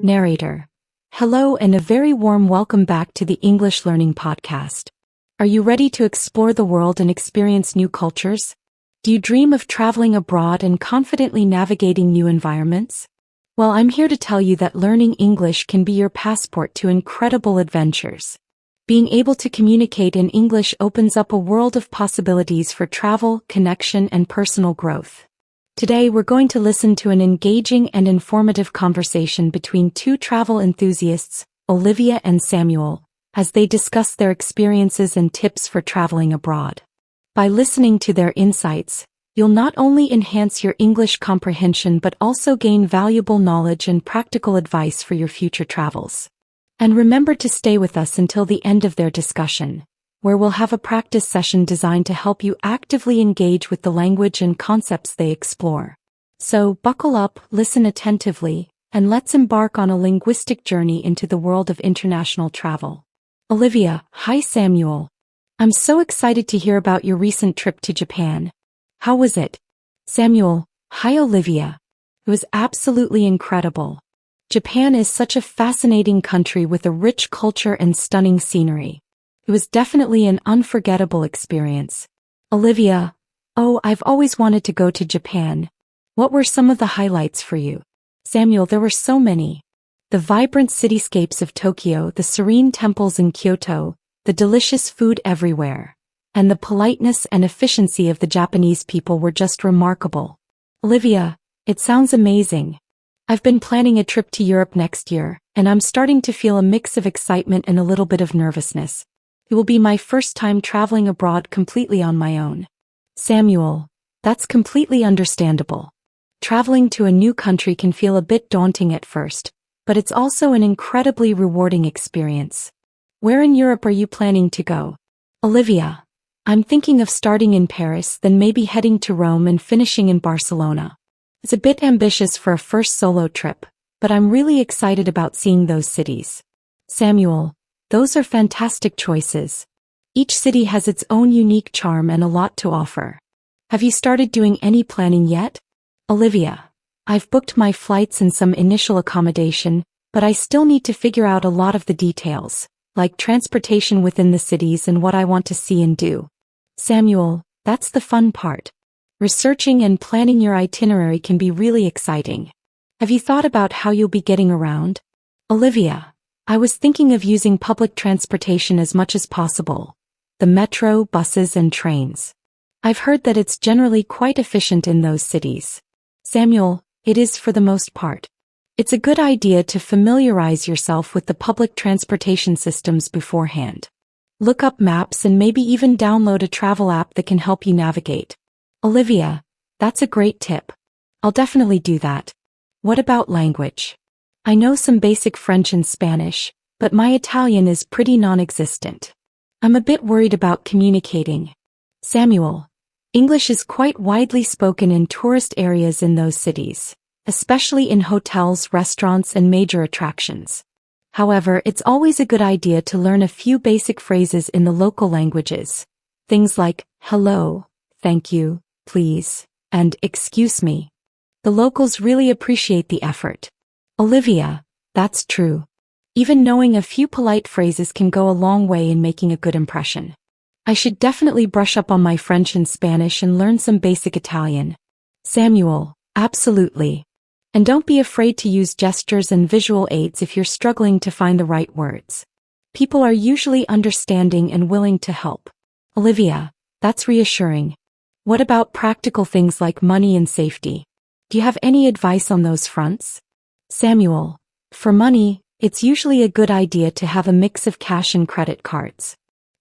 Narrator. Hello and a very warm welcome back to the English Learning Podcast. Are you ready to explore the world and experience new cultures? Do you dream of traveling abroad and confidently navigating new environments? Well, I'm here to tell you that learning English can be your passport to incredible adventures. Being able to communicate in English opens up a world of possibilities for travel, connection, and personal growth. Today we're going to listen to an engaging and informative conversation between two travel enthusiasts, Olivia and Samuel, as they discuss their experiences and tips for traveling abroad. By listening to their insights, you'll not only enhance your English comprehension but also gain valuable knowledge and practical advice for your future travels. And remember to stay with us until the end of their discussion, where we'll have a practice session designed to help you actively engage with the language and concepts they explore. So, buckle up, listen attentively, and let's embark on a linguistic journey into the world of international travel. Olivia, hi Samuel. I'm so excited to hear about your recent trip to Japan. How was it? Samuel, hi Olivia. It was absolutely incredible. Japan is such a fascinating country with a rich culture and stunning scenery. It was definitely an unforgettable experience. Olivia, oh, I've always wanted to go to Japan. What were some of the highlights for you? Samuel, there were so many. The vibrant cityscapes of Tokyo, the serene temples in Kyoto, the delicious food everywhere, and the politeness and efficiency of the Japanese people were just remarkable. Olivia, it sounds amazing. I've been planning a trip to Europe next year, and I'm starting to feel a mix of excitement and a little bit of nervousness. It will be my first time traveling abroad completely on my own. Samuel, that's completely understandable. Traveling to a new country can feel a bit daunting at first, but it's also an incredibly rewarding experience. Where in Europe are you planning to go? Olivia, I'm thinking of starting in Paris, then maybe heading to Rome and finishing in Barcelona. It's a bit ambitious for a first solo trip, but I'm really excited about seeing those cities. Samuel, those are fantastic choices. Each city has its own unique charm and a lot to offer. Have you started doing any planning yet? Olivia, I've booked my flights and some initial accommodation, but I still need to figure out a lot of the details, like transportation within the cities and what I want to see and do. Samuel, that's the fun part. Researching and planning your itinerary can be really exciting. Have you thought about how you'll be getting around? Olivia, I was thinking of using public transportation as much as possible. The metro, buses, and trains. I've heard that it's generally quite efficient in those cities. Samuel, it is for the most part. It's a good idea to familiarize yourself with the public transportation systems beforehand. Look up maps and maybe even download a travel app that can help you navigate. Olivia, that's a great tip. I'll definitely do that. What about language? I know some basic French and Spanish, but my Italian is pretty non-existent. I'm a bit worried about communicating. Samuel, English is quite widely spoken in tourist areas in those cities, especially in hotels, restaurants, and major attractions. However, it's always a good idea to learn a few basic phrases in the local languages. Things like, hello, thank you, please, and excuse me. The locals really appreciate the effort. Olivia, that's true. Even knowing a few polite phrases can go a long way in making a good impression. I should definitely brush up on my French and Spanish and learn some basic Italian. Samuel, absolutely. And don't be afraid to use gestures and visual aids if you're struggling to find the right words. People are usually understanding and willing to help. Olivia, that's reassuring. What about practical things like money and safety? Do you have any advice on those fronts? Samuel, for money, it's usually a good idea to have a mix of cash and credit cards.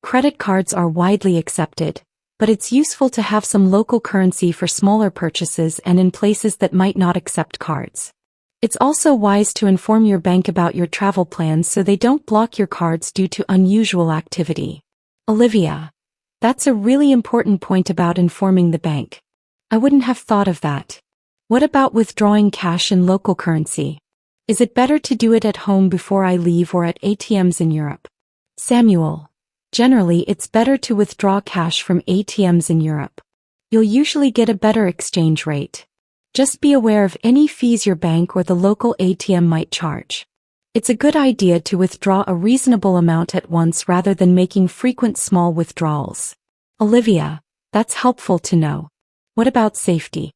Credit cards are widely accepted, but it's useful to have some local currency for smaller purchases and in places that might not accept cards. It's also wise to inform your bank about your travel plans so they don't block your cards due to unusual activity. Olivia, that's a really important point about informing the bank. I wouldn't have thought of that. What about withdrawing cash in local currency? Is it better to do it at home before I leave or at ATMs in Europe? Samuel, generally it's better to withdraw cash from ATMs in Europe. You'll usually get a better exchange rate. Just be aware of any fees your bank or the local ATM might charge. It's a good idea to withdraw a reasonable amount at once rather than making frequent small withdrawals. Olivia, that's helpful to know. What about safety?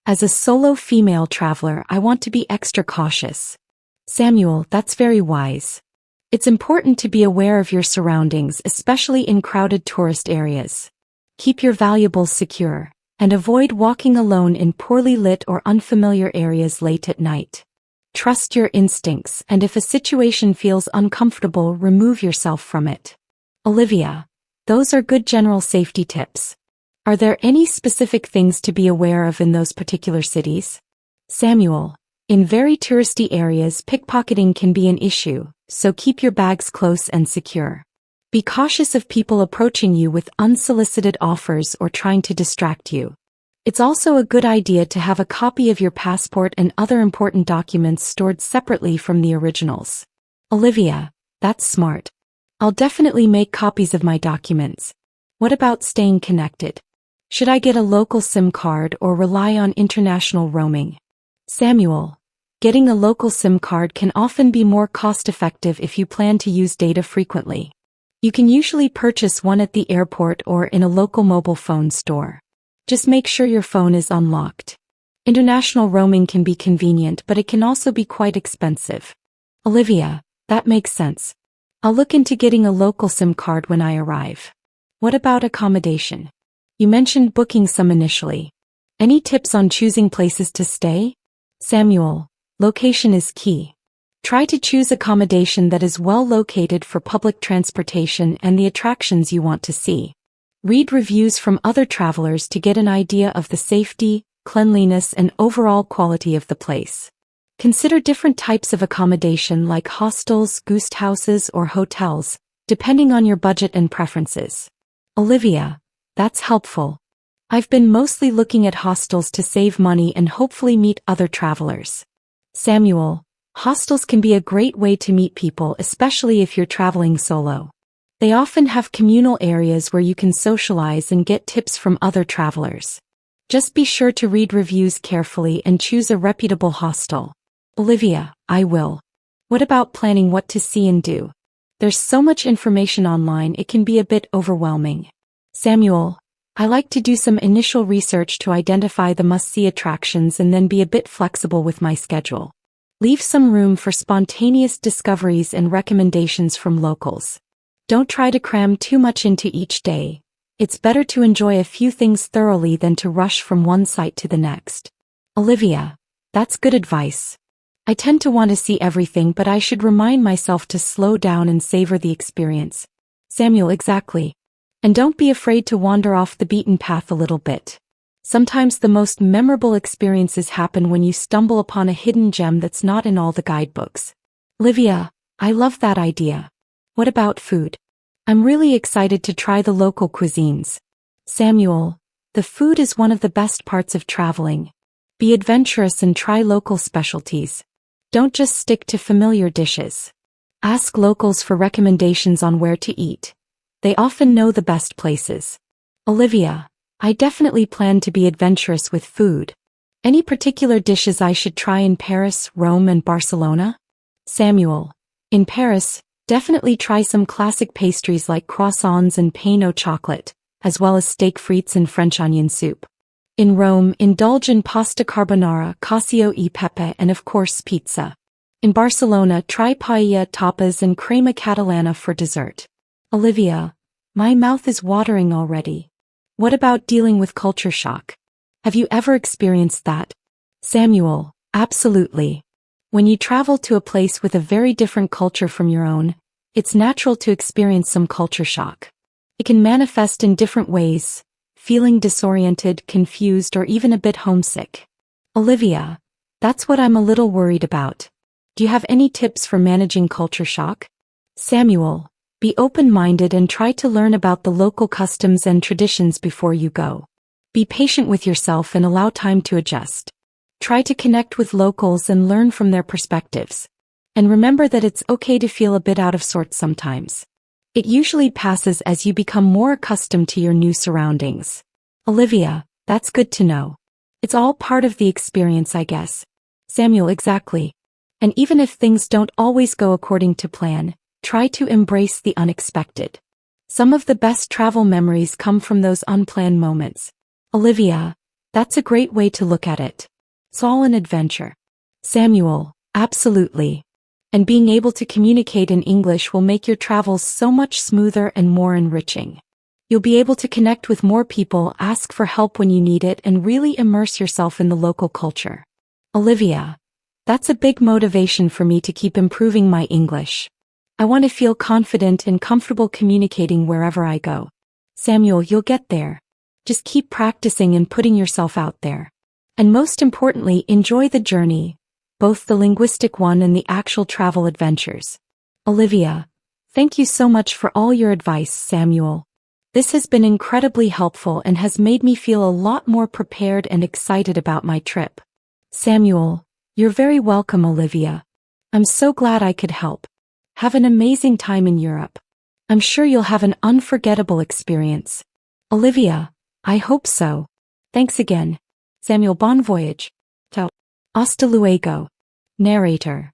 As a solo female traveler, I want to be extra cautious. Samuel, that's very wise. It's important to be aware of your surroundings, especially in crowded tourist areas. Keep your valuables secure, and avoid walking alone in poorly lit or unfamiliar areas late at night. Trust your instincts, and if a situation feels uncomfortable, remove yourself from it. Olivia, those are good general safety tips. Are there any specific things to be aware of in those particular cities? Samuel, in very touristy areas, pickpocketing can be an issue, so keep your bags close and secure. Be cautious of people approaching you with unsolicited offers or trying to distract you. It's also a good idea to have a copy of your passport and other important documents stored separately from the originals. Olivia, that's smart. I'll definitely make copies of my documents. What about staying connected? Should I get a local SIM card or rely on international roaming? Samuel, getting a local SIM card can often be more cost-effective if you plan to use data frequently. You can usually purchase one at the airport or in a local mobile phone store. Just make sure your phone is unlocked. International roaming can be convenient, but it can also be quite expensive. Olivia, that makes sense. I'll look into getting a local SIM card when I arrive. What about accommodation? You mentioned booking some initially. Any tips on choosing places to stay? Samuel, location is key. Try to choose accommodation that is well located for public transportation and the attractions you want to see. Read reviews from other travelers to get an idea of the safety, cleanliness, and overall quality of the place. Consider different types of accommodation like hostels, guest houses, or hotels, depending on your budget and preferences. Olivia, that's helpful. I've been mostly looking at hostels to save money and hopefully meet other travelers. Samuel, hostels can be a great way to meet people, especially if you're traveling solo. They often have communal areas where you can socialize and get tips from other travelers. Just be sure to read reviews carefully and choose a reputable hostel. Olivia, I will. What about planning what to see and do? There's so much information online, it can be a bit overwhelming. Samuel, I like to do some initial research to identify the must-see attractions and then be a bit flexible with my schedule. Leave some room for spontaneous discoveries and recommendations from locals. Don't try to cram too much into each day. It's better to enjoy a few things thoroughly than to rush from one site to the next. Olivia, that's good advice. I tend to want to see everything, but I should remind myself to slow down and savor the experience. Samuel, exactly. And don't be afraid to wander off the beaten path a little bit. Sometimes the most memorable experiences happen when you stumble upon a hidden gem that's not in all the guidebooks. Olivia, I love that idea. What about food? I'm really excited to try the local cuisines. Samuel, the food is one of the best parts of traveling. Be adventurous and try local specialties. Don't just stick to familiar dishes. Ask locals for recommendations on where to eat. They often know the best places. Olivia, I definitely plan to be adventurous with food. Any particular dishes I should try in Paris, Rome, and Barcelona? Samuel, in Paris, definitely try some classic pastries like croissants and pain au chocolate, as well as steak frites and French onion soup. In Rome, indulge in pasta carbonara, cacio e pepe, and of course pizza. In Barcelona, try paella, tapas, and crema catalana for dessert. Olivia, my mouth is watering already. What about dealing with culture shock? Have you ever experienced that? Samuel, absolutely. When you travel to a place with a very different culture from your own, it's natural to experience some culture shock. It can manifest in different ways, feeling disoriented, confused, or even a bit homesick. Olivia, that's what I'm a little worried about. Do you have any tips for managing culture shock? Samuel, be open-minded and try to learn about the local customs and traditions before you go. Be patient with yourself and allow time to adjust. Try to connect with locals and learn from their perspectives. And remember that it's okay to feel a bit out of sorts sometimes. It usually passes as you become more accustomed to your new surroundings. Olivia, that's good to know. It's all part of the experience, I guess. Samuel, exactly. And even if things don't always go according to plan, try to embrace the unexpected. Some of the best travel memories come from those unplanned moments. Olivia, that's a great way to look at it. It's all an adventure. Samuel, absolutely. And being able to communicate in English will make your travels so much smoother and more enriching. You'll be able to connect with more people, ask for help when you need it, and really immerse yourself in the local culture. Olivia, that's a big motivation for me to keep improving my English. I want to feel confident and comfortable communicating wherever I go. Samuel, you'll get there. Just keep practicing and putting yourself out there. And most importantly, enjoy the journey, both the linguistic one and the actual travel adventures. Olivia, thank you so much for all your advice, Samuel. This has been incredibly helpful and has made me feel a lot more prepared and excited about my trip. Samuel, you're very welcome, Olivia. I'm so glad I could help. Have an amazing time in Europe. I'm sure you'll have an unforgettable experience. Olivia, I hope so. Thanks again. Samuel, bon voyage. Ciao. Hasta luego. Narrator.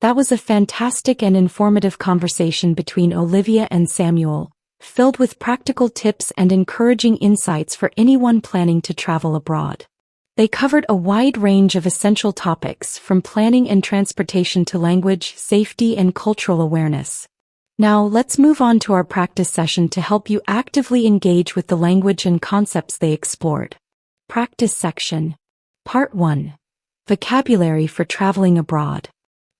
That was a fantastic and informative conversation between Olivia and Samuel, filled with practical tips and encouraging insights for anyone planning to travel abroad. They covered a wide range of essential topics, from planning and transportation to language, safety, and cultural awareness. Now, let's move on to our practice session to help you actively engage with the language and concepts they explored. Practice section. Part 1. Vocabulary for traveling abroad.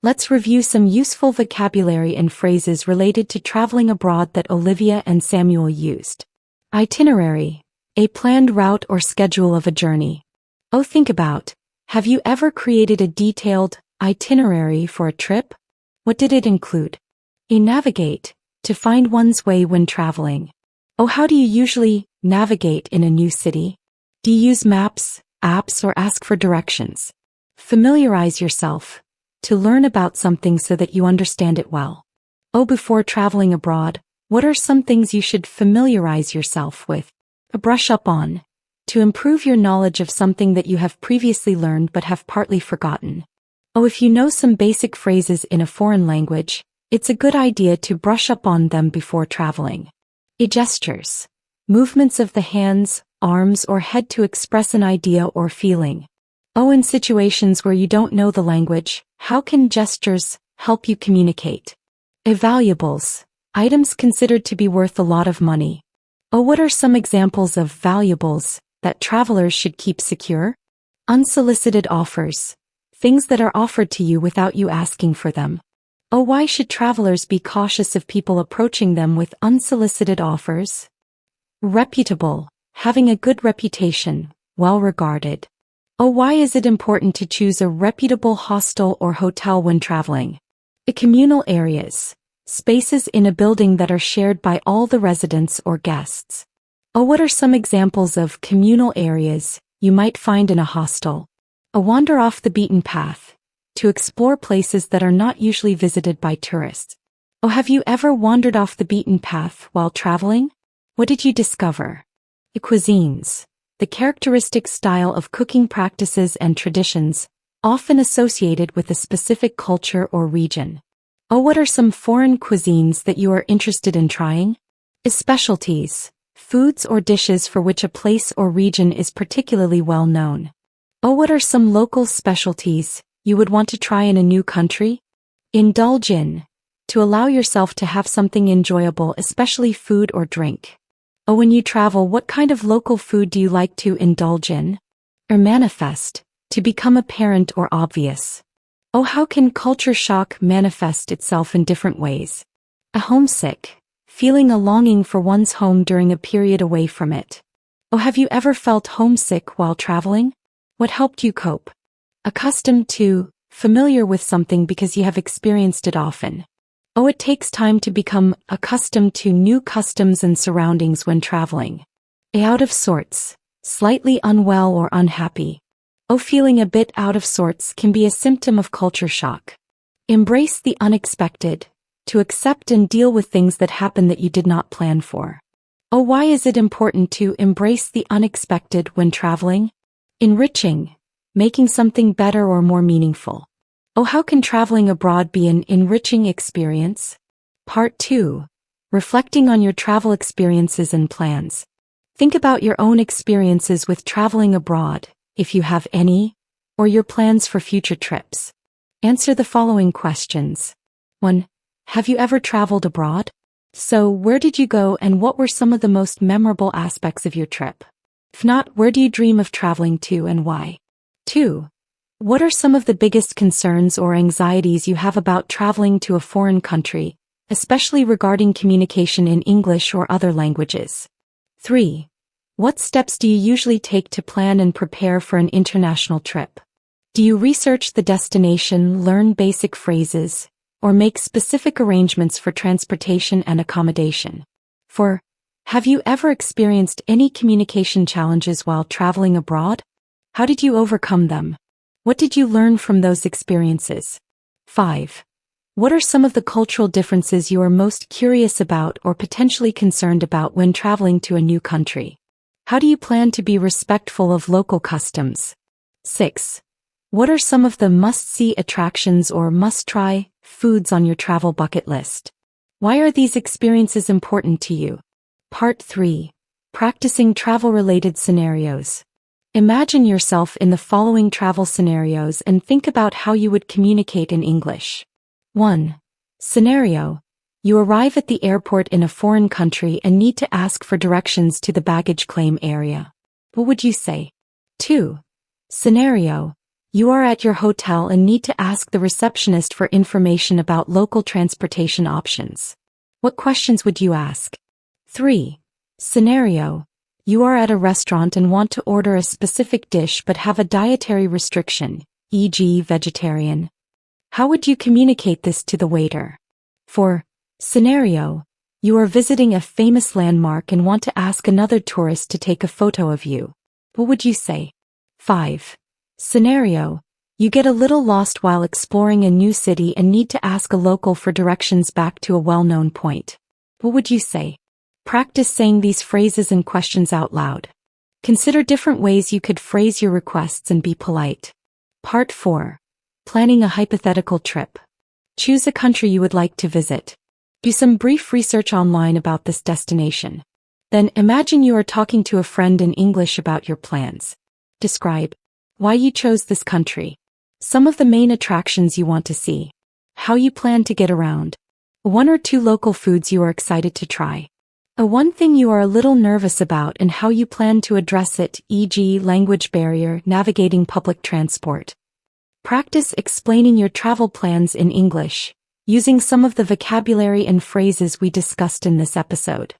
Let's review some useful vocabulary and phrases related to traveling abroad that Olivia and Samuel used. Itinerary. A planned route or schedule of a journey. Oh, think about, have you ever created a detailed itinerary for a trip? What did it include? Navigate. To find one's way when traveling. Oh, how do you usually navigate in a new city? Do you use maps, apps, or ask for directions? Familiarize yourself. To learn about something so that you understand it well. Oh, before traveling abroad, what are some things you should familiarize yourself with? Brush up on. To improve your knowledge of something that you have previously learned but have partly forgotten. Oh, if you know some basic phrases in a foreign language, it's a good idea to brush up on them before traveling. Gestures. Movements of the hands, arms, or head to express an idea or feeling. Oh, in situations where you don't know the language, how can gestures help you communicate? Valuables. Items considered to be worth a lot of money. Oh, what are some examples of valuables that travelers should keep secure? Unsolicited offers. Things that are offered to you without you asking for them. Oh, why should travelers be cautious of people approaching them with unsolicited offers? Reputable. Having a good reputation, well regarded. Oh, why is it important to choose a reputable hostel or hotel when traveling? Communal areas. Spaces in a building that are shared by all the residents or guests. Oh, what are some examples of communal areas you might find in a hostel? Wander off the beaten path. To explore places that are not usually visited by tourists. Oh, have you ever wandered off the beaten path while traveling? What did you discover? Cuisines. The characteristic style of cooking practices and traditions, often associated with a specific culture or region. Oh, what are some foreign cuisines that you are interested in trying? Specialties. Foods or dishes for which a place or region is particularly well known. Oh, what are some local specialties you would want to try in a new country? Indulge in. To allow yourself to have something enjoyable, especially food or drink. Oh, when you travel, what kind of local food do you like to indulge in? Manifest. To become apparent or obvious. Oh, how can culture shock manifest itself in different ways? Homesick. Feeling a longing for one's home during a period away from it. Oh, have you ever felt homesick while traveling? What helped you cope? Accustomed to, familiar with something because you have experienced it often. Oh, it takes time to become accustomed to new customs and surroundings when traveling. Out of sorts. Slightly unwell or unhappy. Oh, feeling a bit out of sorts can be a symptom of culture shock. Embrace the unexpected. To accept and deal with things that happen that you did not plan for. Oh, why is it important to embrace the unexpected when traveling? Enriching. Making something better or more meaningful. Oh, how can traveling abroad be an enriching experience? Part 2. Reflecting on your travel experiences and plans. Think about your own experiences with traveling abroad, if you have any, or your plans for future trips. Answer the following questions. 1. Have you ever traveled abroad? So, where did you go and what were some of the most memorable aspects of your trip? If not, where do you dream of traveling to and why? 2. What are some of the biggest concerns or anxieties you have about traveling to a foreign country, especially regarding communication in English or other languages? 3. What steps do you usually take to plan and prepare for an international trip? Do you research the destination, learn basic phrases, or make specific arrangements for transportation and accommodation? 4. Have you ever experienced any communication challenges while traveling abroad? How did you overcome them? What did you learn from those experiences? 5. What are some of the cultural differences you are most curious about or potentially concerned about when traveling to a new country? How do you plan to be respectful of local customs? 6. What are some of the must-see attractions or must-try foods on your travel bucket list? Why are these experiences important to you? Part 3. Practicing travel-related scenarios. Imagine yourself in the following travel scenarios and think about how you would communicate in English. 1. Scenario. You arrive at the airport in a foreign country and need to ask for directions to the baggage claim area. What would you say? 2. Scenario. You are at your hotel and need to ask the receptionist for information about local transportation options. What questions would you ask? 3. Scenario. You are at a restaurant and want to order a specific dish but have a dietary restriction, e.g. vegetarian. How would you communicate this to the waiter? 4. Scenario. You are visiting a famous landmark and want to ask another tourist to take a photo of you. What would you say? 5. Scenario. You get a little lost while exploring a new city and need to ask a local for directions back to a well-known point. What would you say? Practice saying these phrases and questions out loud. Consider different ways you could phrase your requests and be polite. Part 4. Planning a hypothetical trip. Choose a country you would like to visit. Do some brief research online about this destination. Then imagine you are talking to a friend in English about your plans. Describe why you chose this country, some of the main attractions you want to see, how you plan to get around, 1 or 2 local foods you are excited to try. One thing you are a little nervous about and how you plan to address it, e.g. language barrier, navigating public transport. Practice explaining your travel plans in English, using some of the vocabulary and phrases we discussed in this episode.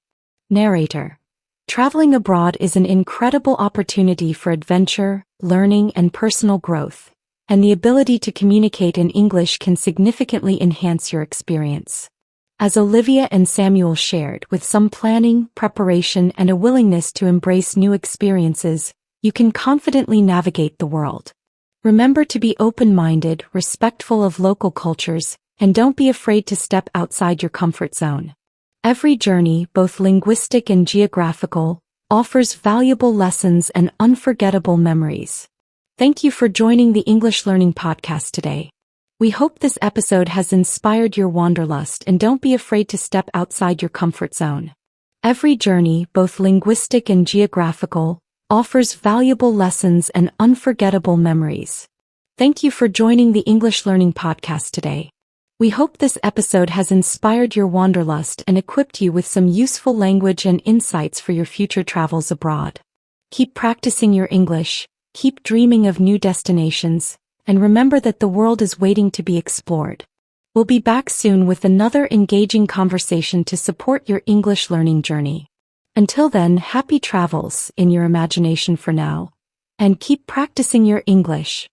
Narrator. Traveling abroad is an incredible opportunity for adventure, learning, and personal growth, and the ability to communicate in English can significantly enhance your experience. As Olivia and Samuel shared, with some planning, preparation, and a willingness to embrace new experiences, you can confidently navigate the world. Remember to be open-minded, respectful of local cultures, and don't be afraid to step outside your comfort zone. Every journey, both linguistic and geographical, offers valuable lessons and unforgettable memories. Thank you for joining the English Learning Podcast today. We hope this episode has inspired your wanderlust and don't be afraid to step outside your comfort zone. Every journey, both linguistic and geographical, offers valuable lessons and unforgettable memories. Thank you for joining the English Learning Podcast today. We hope this episode has inspired your wanderlust and equipped you with some useful language and insights for your future travels abroad. Keep practicing your English, keep dreaming of new destinations, and remember that the world is waiting to be explored. We'll be back soon with another engaging conversation to support your English learning journey. Until then, happy travels in your imagination for now, and keep practicing your English.